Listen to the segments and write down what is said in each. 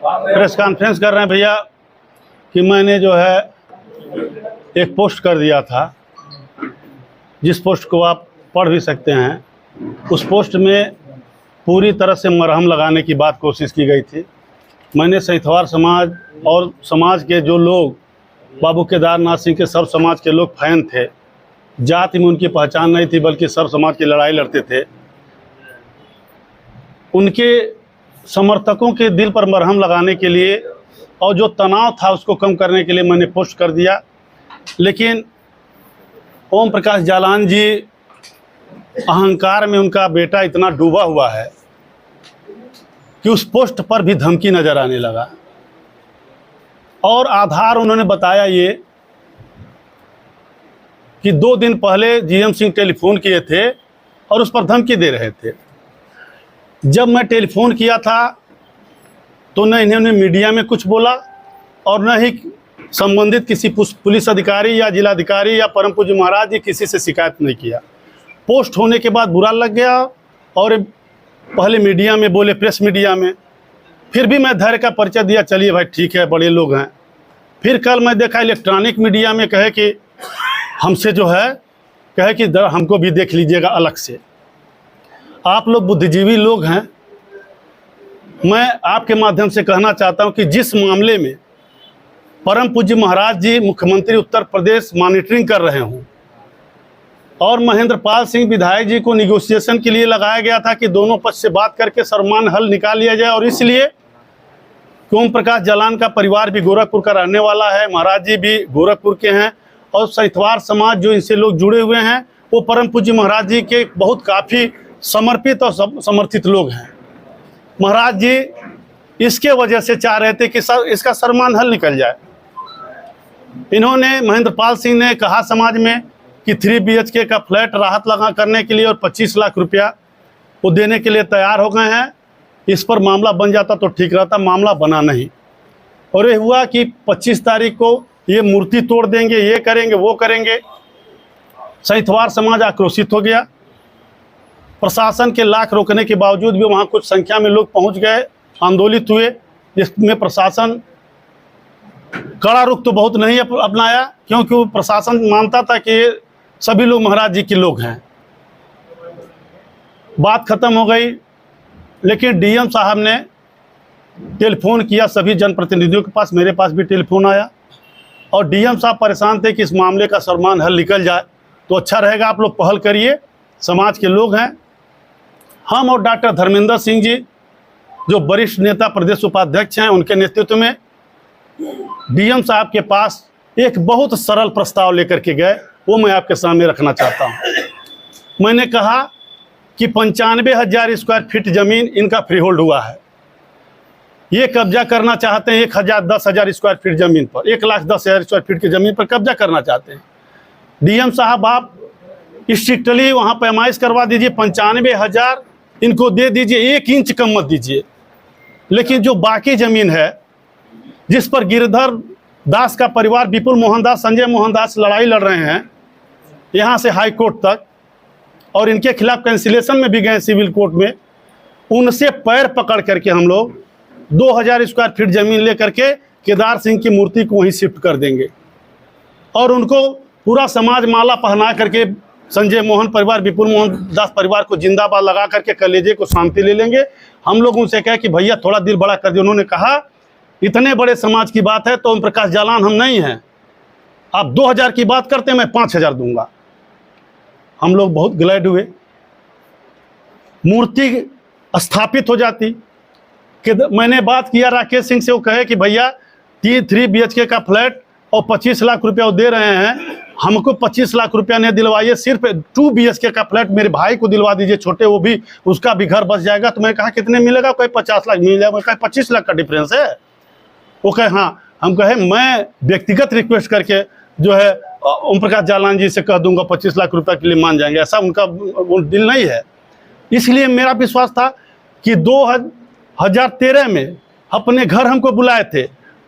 Press conference कर रहे हैं भैया कि मैंने जो है एक पोस्ट कर दिया था, जिस पोस्ट को आप पढ़ भी सकते हैं। उस पोस्ट में पूरी तरह से मरहम लगाने की बात कोशिश की गई थी। मैंने सहितवार समाज और समाज के जो लोग बाबू केदारनाथ सिंह के सर्व समाज के लोग फैन थे, जाति में उनकी पहचान नहीं थी बल्कि सर्व समाज की लड़ाई लड़ते थे, उनके समर्थकों के दिल पर मरहम लगाने के लिए और जो तनाव था उसको कम करने के लिए मैंने पोस्ट कर दिया। लेकिन ओम प्रकाश जालान जी अहंकार में उनका बेटा इतना डूबा हुआ है कि उस पोस्ट पर भी धमकी नज़र आने लगा और आधार उन्होंने बताया ये कि 2 दिन पहले जीएम सिंह टेलीफोन किए थे और उस पर धमकी दे रहे थे। जब मैं टेलीफोन किया था तो न इन्होंने मीडिया में कुछ बोला और न ही संबंधित किसी पुलिस अधिकारी या जिलाधिकारी या परम पूज्य महाराज जी किसी से शिकायत नहीं किया। पोस्ट होने के बाद बुरा लग गया और पहले मीडिया में बोले, प्रेस मीडिया में, फिर भी मैं धैर्य का परिचय दिया, चलिए भाई ठीक है, बड़े लोग हैं। फिर कल मैं देखा इलेक्ट्रॉनिक मीडिया में कहे कि हमसे जो है कहे कि हमको भी देख लीजिएगा अलग से। आप लोग बुद्धिजीवी लोग हैं, मैं आपके माध्यम से कहना चाहता हूं कि जिस मामले में परम पूज्य महाराज जी मुख्यमंत्री उत्तर प्रदेश मॉनिटरिंग कर रहे हों और महेंद्र पाल सिंह विधायक जी को निगोशिएशन के लिए लगाया गया था कि दोनों पक्ष से बात करके सर्वमान्य हल निकाल लिया जाए, और इसलिए ओम प्रकाश जालान का परिवार भी गोरखपुर का रहने वाला है, महाराज जी भी गोरखपुर के हैं और सहितवार समाज जो इनसे लोग जुड़े हुए हैं वो परम पूज्य महाराज जी के बहुत काफ़ी समर्पित और समर्थित लोग हैं। महाराज जी इसके वजह से चाह रहे थे कि इसका सर्वमान्य हल निकल जाए। इन्होंने महेंद्र पाल सिंह ने कहा समाज में कि 3 BHK का फ्लैट राहत लगा करने के लिए और 25 लाख रुपया वो देने के लिए तैयार हो गए हैं। इस पर मामला बन जाता तो ठीक रहता, मामला बना नहीं और ये हुआ कि 25 तारीख को ये मूर्ति तोड़ देंगे, ये करेंगे, वो करेंगे। सहितवार समाज आक्रोशित हो गया। प्रशासन के लाख रोकने के बावजूद भी वहाँ कुछ संख्या में लोग पहुँच गए, आंदोलित हुए, जिसमें प्रशासन कड़ा रुख तो बहुत नहीं अपनाया, क्योंकि वो प्रशासन मानता था कि ये सभी लोग महाराज जी के लोग हैं। बात खत्म हो गई, लेकिन डीएम साहब ने टेलीफोन किया सभी जनप्रतिनिधियों के पास, मेरे पास भी टेलीफोन आया और डीएम साहब परेशान थे कि इस मामले का सर्वमान्य हल निकल जाए तो अच्छा रहेगा, आप लोग पहल करिए, समाज के लोग हैं। हम और डॉक्टर धर्मेंद्र सिंह जी जो वरिष्ठ नेता प्रदेश उपाध्यक्ष हैं, उनके नेतृत्व में डीएम साहब के पास एक बहुत सरल प्रस्ताव लेकर के गए, वो मैं आपके सामने रखना चाहता हूं। मैंने कहा कि 95,000 स्क्वायर फीट ज़मीन इनका फ्री होल्ड हुआ है, ये कब्जा करना चाहते हैं 10,000 स्क्वायर फीट ज़मीन पर, 1,10,000 स्क्वायर फीट की ज़मीन पर कब्जा करना चाहते हैं। डीएम साहब आप स्ट्रिक्टली वहाँ पैमाइश करवा दीजिए, 95,000 इनको दे दीजिए, 1 इंच कम मत दीजिए। लेकिन जो बाकी ज़मीन है जिस पर गिरधर दास का परिवार, विपुल मोहन दास, संजय मोहन दास लड़ाई लड़ रहे हैं यहाँ से हाई कोर्ट तक, और इनके खिलाफ कैंसिलेशन में भी गए सिविल कोर्ट में, उनसे पैर पकड़ करके हम लोग 2,000 स्क्वायर फीट ज़मीन ले करके केदार सिंह की मूर्ति को वहीं शिफ्ट कर देंगे और उनको पूरा समाज माला पहना करके संजय मोहन परिवार, विपुल मोहन दास परिवार को जिंदाबाद लगा करके कलेजे को शांति ले लेंगे। हम लोग उनसे कहे कि भैया थोड़ा दिल बड़ा कर दिए। उन्होंने कहा इतने बड़े समाज की बात है तो ओम प्रकाश जालान हम नहीं हैं, आप 2,000 की बात करते हैं, मैं 5,000 दूंगा। हम लोग बहुत ग्लैड हुए, मूर्ति स्थापित हो जाती। कि मैंने बात किया राकेश सिंह से, वो कहे कि भैया 3 BHK का फ्लैट और 25 लाख रुपया वो दे रहे हैं, हमको 25 लाख रुपया नहीं दिलवाइए, सिर्फ 2 BHK का फ्लैट मेरे भाई को दिलवा दीजिए, छोटे, वो भी उसका भी घर बस जाएगा। तो मैं कहा कितने मिलेगा? कोई 50 लाख मिल जाएगा। मैं कहा 25 लाख का डिफरेंस है। वो कहे हाँ। हम कहे मैं व्यक्तिगत रिक्वेस्ट करके जो है ओम प्रकाश जालान जी से कह दूंगा 25 लाख रुपया के लिए मान जाएंगे, ऐसा उनका दिल नहीं है। इसलिए मेरा विश्वास था कि 2013 में अपने घर हमको बुलाए थे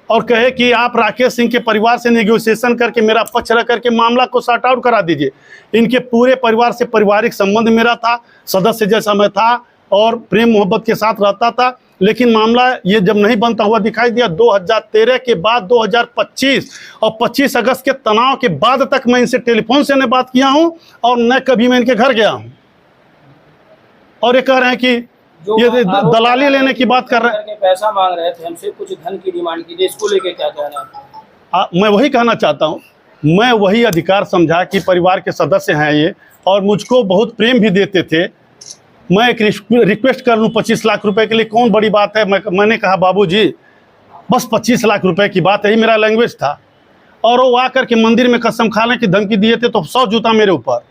और कहे कि आप राकेश सिंह के परिवार से नेगोशिएशन करके मेरा पक्ष रख करके मामला को सॉर्ट आउट करा दीजिए। इनके पूरे परिवार से पारिवारिक संबंध मेरा था, सदस्य जैसा मैं था, और प्रेम मोहब्बत के साथ रहता था। लेकिन मामला ये जब नहीं बनता हुआ दिखाई दिया 2013 के बाद 2025 और 25 अगस्त के तनाव के बाद तक मैं इनसे टेलीफोन से न बात किया हूं और न कभी मैं इनके घर गया हूं। और ये कह रहे हैं कि ये दलाली लेने की बात कर रहे हैं, पैसा मांग रहे थे हमसे, कुछ धन की डिमांड की थी, इसको लेके क्या कहना है? मैं वही कहना चाहता हूं, मैं वही अधिकार समझा कि परिवार के सदस्य हैं ये और मुझको बहुत प्रेम भी देते थे। मैं एक रिक्वेस्ट कर लूँ 25 लाख रुपए के लिए, कौन बड़ी बात है। मैंने कहा बाबूजी बस 25 लाख रुपए की बात है, यही मेरा लैंग्वेज था। और वो आकर के मंदिर में कसम खा लें की धमकी दिए थे तो 100 जूता मेरे ऊपर,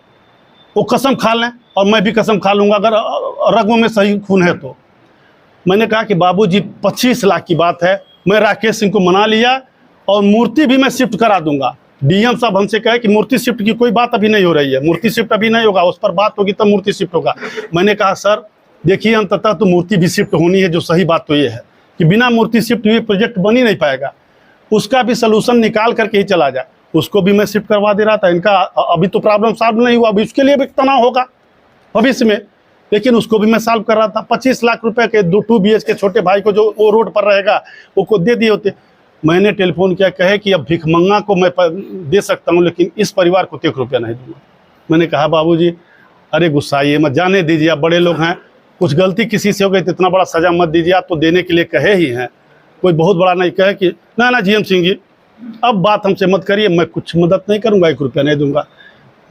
वो कसम खा लें और मैं भी कसम खा लूँगा अगर रगों में सही खून है तो। मैंने कहा कि बाबूजी 25 लाख की बात है, मैं राकेश सिंह को मना लिया और मूर्ति भी मैं शिफ्ट करा दूंगा। डीएम साहब हमसे कहे कि मूर्ति शिफ्ट की कोई बात अभी नहीं हो रही है, मूर्ति शिफ्ट अभी नहीं होगा, उस पर बात होगी तब मूर्ति शिफ्ट होगा। मैंने कहा सर देखिए अंततः तो मूर्ति भी शिफ्ट होनी है, जो सही बात तो ये है कि बिना मूर्ति शिफ्ट हुए प्रोजेक्ट बन ही नहीं पाएगा, उसका भी सलूशन निकाल करके ही चला जाए। उसको भी मैं शिफ्ट करवा दे रहा था। इनका अभी तो प्रॉब्लम सॉल्व नहीं हुआ, अभी उसके लिए भी तनाव होगा भविष्य में, लेकिन उसको भी मैं सॉल्व कर रहा था। 25 लाख रुपए के 2 BH के छोटे भाई को जो वो रोड पर रहेगा वो को दे दिए होते। मैंने टेलीफोन किया, कहे कि अब भिखमंगा को मैं दे सकता हूं लेकिन इस परिवार को 1 रुपया नहीं दूंगा। मैंने कहा बाबूजी अरे गुस्साइए मत, जाने दीजिए, आप बड़े लोग हैं, कुछ गलती किसी से हो गई तो इतना बड़ा सजा मत दीजिए, आप तो देने के लिए कहे ही हैं, कोई बहुत बड़ा नहीं कहे कि ना जीएम सिंह जी अब बात हमसे मत करिए, मैं कुछ मदद नहीं करूँगा, 1 रुपया नहीं दूंगा।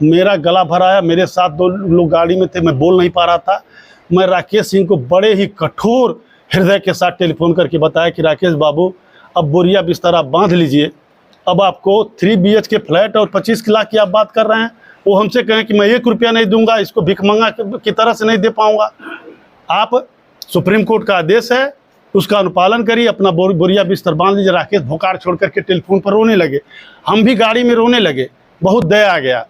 मेरा गला भर आया, मेरे साथ 2 लोग गाड़ी में थे, मैं बोल नहीं पा रहा था। मैं राकेश सिंह को बड़े ही कठोर हृदय के साथ टेलीफोन करके बताया कि राकेश बाबू अब बोरिया बिस्तर आप बांध लीजिए, अब आपको 3 BH के फ्लैट और 25 लाख की आप बात कर रहे हैं, वो हमसे कहें कि मैं 1 रुपया नहीं दूंगा, इसको भिखमंगा की तरह से नहीं दे पाऊंगा। आप सुप्रीम कोर्ट का आदेश है उसका अनुपालन करिए, अपना बोरिया बिस्तर बांध लीजिए। राकेश भोकार छोड़ करके टेलीफोन पर रोने लगे, हम भी गाड़ी में रोने लगे, बहुत दया आ गया।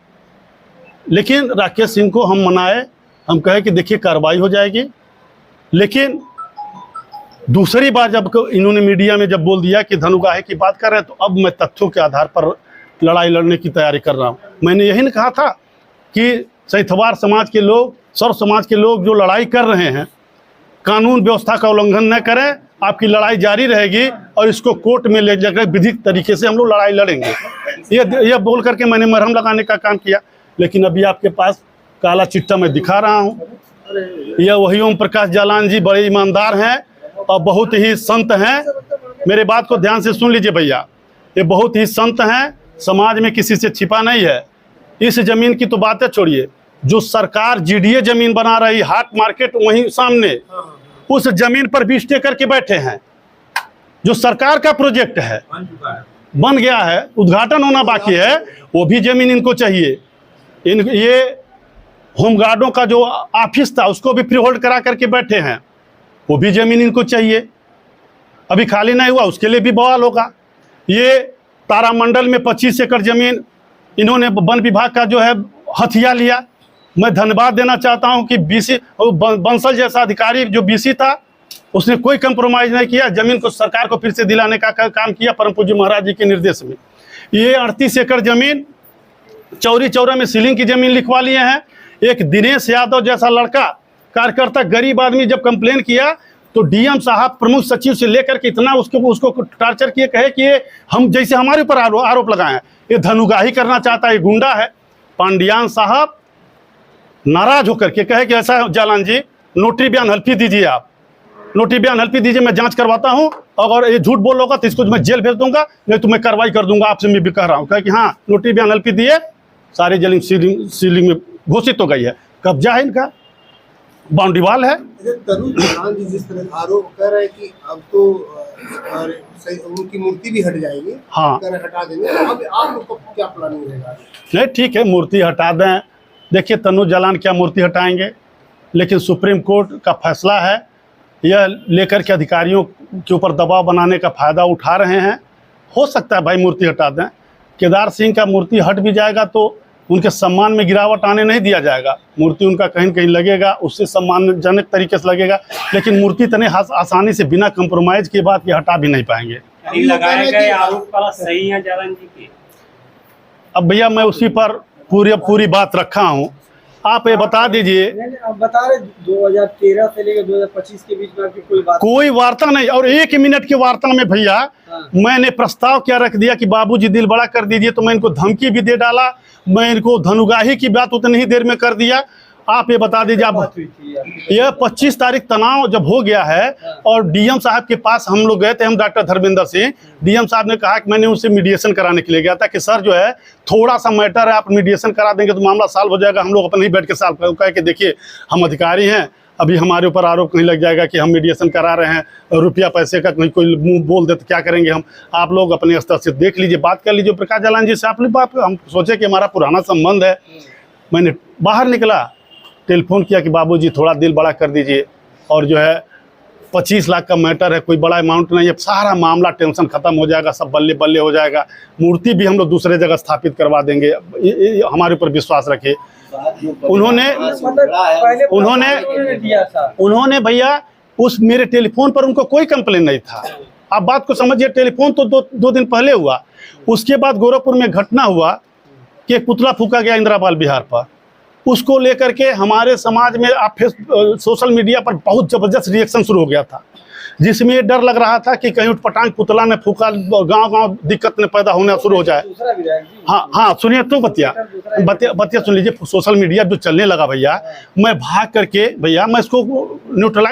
लेकिन राकेश सिंह को हम मनाए, हम कहे कि देखिए कार्रवाई हो जाएगी। लेकिन दूसरी बार जब इन्होंने मीडिया में जब बोल दिया कि धनुगाही की बात कर रहे हैं तो अब मैं तथ्यों के आधार पर लड़ाई लड़ने की तैयारी कर रहा हूँ। मैंने यही नहीं कहा था कि सैथवार समाज के लोग, सर्व समाज के लोग जो लड़ाई कर रहे हैं कानून व्यवस्था का उल्लंघन न करें, आपकी लड़ाई जारी रहेगी और इसको कोर्ट में ले जाकर विधिक तरीके से हम लोग लड़ाई लड़ेंगे। यह बोल करके मैंने मरहम लगाने का काम किया। लेकिन अभी आपके पास काला चिट्ठा मैं दिखा रहा हूँ, यह वही ओम प्रकाश जालान जी बड़े ईमानदार हैं और बहुत ही संत हैं। मेरे बात को ध्यान से सुन लीजिए भैया, ये बहुत ही संत हैं, समाज में किसी से छिपा नहीं है। इस जमीन की तो बातें छोड़िए, जो सरकार जीडीए जमीन बना रही हाट मार्केट वहीं सामने, उस जमीन पर भी स्टे करके बैठे हैं। जो सरकार का प्रोजेक्ट है बन गया है, उद्घाटन होना बाकी है, वो भी जमीन इनको चाहिए। ये होमगार्डों का जो ऑफिस था उसको भी फ्री होल्ड करा करके बैठे हैं, वो भी जमीन इनको चाहिए, अभी खाली नहीं हुआ, उसके लिए भी बवाल होगा। ये तारामंडल में 25 एकड़ जमीन इन्होंने वन विभाग का जो है हथिया लिया। मैं धन्यवाद देना चाहता हूं कि बीसी बंसल जैसा अधिकारी जो बीसी था उसने कोई कंप्रोमाइज नहीं किया, जमीन को सरकार को फिर से दिलाने का काम किया परम पूज्य महाराज जी के निर्देश में। ये 38 एकड़ जमीन चौरी चौरा में सीलिंग की जमीन लिखवा लिए हैं। एक दिनेश यादव जैसा लड़का कार्यकर्ता गरीब आदमी जब कंप्लेन किया तो डीएम साहब प्रमुख सचिव से लेकर के इतना उसको टार्चर किए, कहे कि ये हम जैसे हमारे ऊपर आरोप लगाए हैं, ये धनुगाही करना चाहता है, ये गुंडा है। पांडियान साहब नाराज होकर के कहे कि ऐसा जालान जी नोटरी बयान हल्फी दीजिए, आप नोटरी बयान हल्फी दीजिए, मैं जांच करवाता हूं, अगर ये झूठ बोल होगा तो इसको मैं जेल भेज दूंगा, नहीं तो मैं कार्रवाई कर दूंगा आपसे, मैं भी कह रहा हूं। कहे कि हाँ नोटरी बयान हल्फी दिए, सारी जमीन सीलिंग में घोषित हो गई है, कब्जा है इनका, बाउंड्री वाल है। तनुज जालान जी जिस तरह आरोप कर रहे हैं कि अब तो उनकी मूर्ति भी हट जाएगी, हाँ हटा देंगे, अब आप लोग को क्या प्लानिंग रहेगा? नहीं ठीक है, मूर्ति हटा दें। देखिए तनुज जालान क्या मूर्ति हटाएंगे, लेकिन सुप्रीम कोर्ट का फैसला है, यह लेकर के अधिकारियों के ऊपर दबाव बनाने का फ़ायदा उठा रहे हैं। हो सकता है भाई मूर्ति हटा दें, केदार सिंह का मूर्ति हट भी जाएगा तो उनके सम्मान में गिरावट आने नहीं दिया जाएगा, मूर्ति उनका कहीं न कहीं लगेगा, उससे सम्मानजनक तरीके से लगेगा, लेकिन मूर्ति तने आसानी से बिना कंप्रोमाइज़ के बाद ये हटा भी नहीं पाएंगे। लगाए गए आरोप वाला सही है जालान जी की? अब भैया मैं उसी पर पूरी बात रखा हूँ। आप ये बता दीजिए। आप बता रहे 2013 से लेकर 2025 के बीच में आपकी कोई बात कोई वार्ता नहीं, और 1 मिनट की वार्ता में भैया मैंने प्रस्ताव क्या रख दिया कि बाबूजी दिल बड़ा कर दीजिए, तो मैं इनको धमकी भी दे डाला, मैं इनको धनुगाही की बात उतनी ही देर में कर दिया। आप ये बता दीजिए, आप बात हुई थी आपकी? यह 25 तारीख तनाव जब हो गया है और डीएम साहब के पास हम लोग गए थे, हम डॉक्टर धर्मेंद्र सिंह, डीएम साहब ने कहा कि मैंने उनसे मीडिएशन कराने के लिए गया था कि सर जो है थोड़ा सा मैटर है, आप मीडिएशन करा देंगे तो मामला सॉल्व हो जाएगा। हम लोग अपने ही बैठ के सॉल्व कह के देखिए, हम अधिकारी हैं, अभी हमारे ऊपर आरोप नहीं लग जाएगा कि हम मीडिएशन करा रहे हैं, रुपया पैसे का कहीं कोई मुंह बोल दे तो क्या करेंगे हम। आप लोग अपने स्तर से देख लीजिए, बात कर लीजिए प्रकाश जालान जी से। आपने बात, हम सोचे कि हमारा पुराना संबंध है। मैंने बाहर निकला, टेलीफोन किया कि बाबूजी थोड़ा दिल बड़ा कर दीजिए, और जो है 25 लाख का मैटर है, कोई बड़ा अमाउंट नहीं है, सारा मामला टेंशन खत्म हो जाएगा, सब बल्ले बल्ले हो जाएगा, मूर्ति भी हम लोग दूसरे जगह स्थापित करवा देंगे, ये हमारे ऊपर विश्वास रखे। उन्होंने भैया उस मेरे टेलीफोन पर उनको कोई कंप्लेन नहीं था। आप बात को समझिए, टेलीफोन तो दो दिन पहले हुआ। उसके बाद गोरखपुर में घटना हुआ कि एक पुतला फूका गया इंदिरापाल बिहार पर, उसको लेकर के हमारे समाज में आप सोशल मीडिया पर बहुत ज़बरदस्त रिएक्शन शुरू हो गया था, जिसमें ये डर लग रहा था कि कहीं उठपटांग पुतला ने फूका, गांव दिक्कत ने पैदा होना शुरू हो जाए। हाँ सुनिए तो बतिया सुन लीजिए। सोशल मीडिया जो चलने लगा भैया, मैं भाग करके भैया मैं इसको न्यूट्रलाइज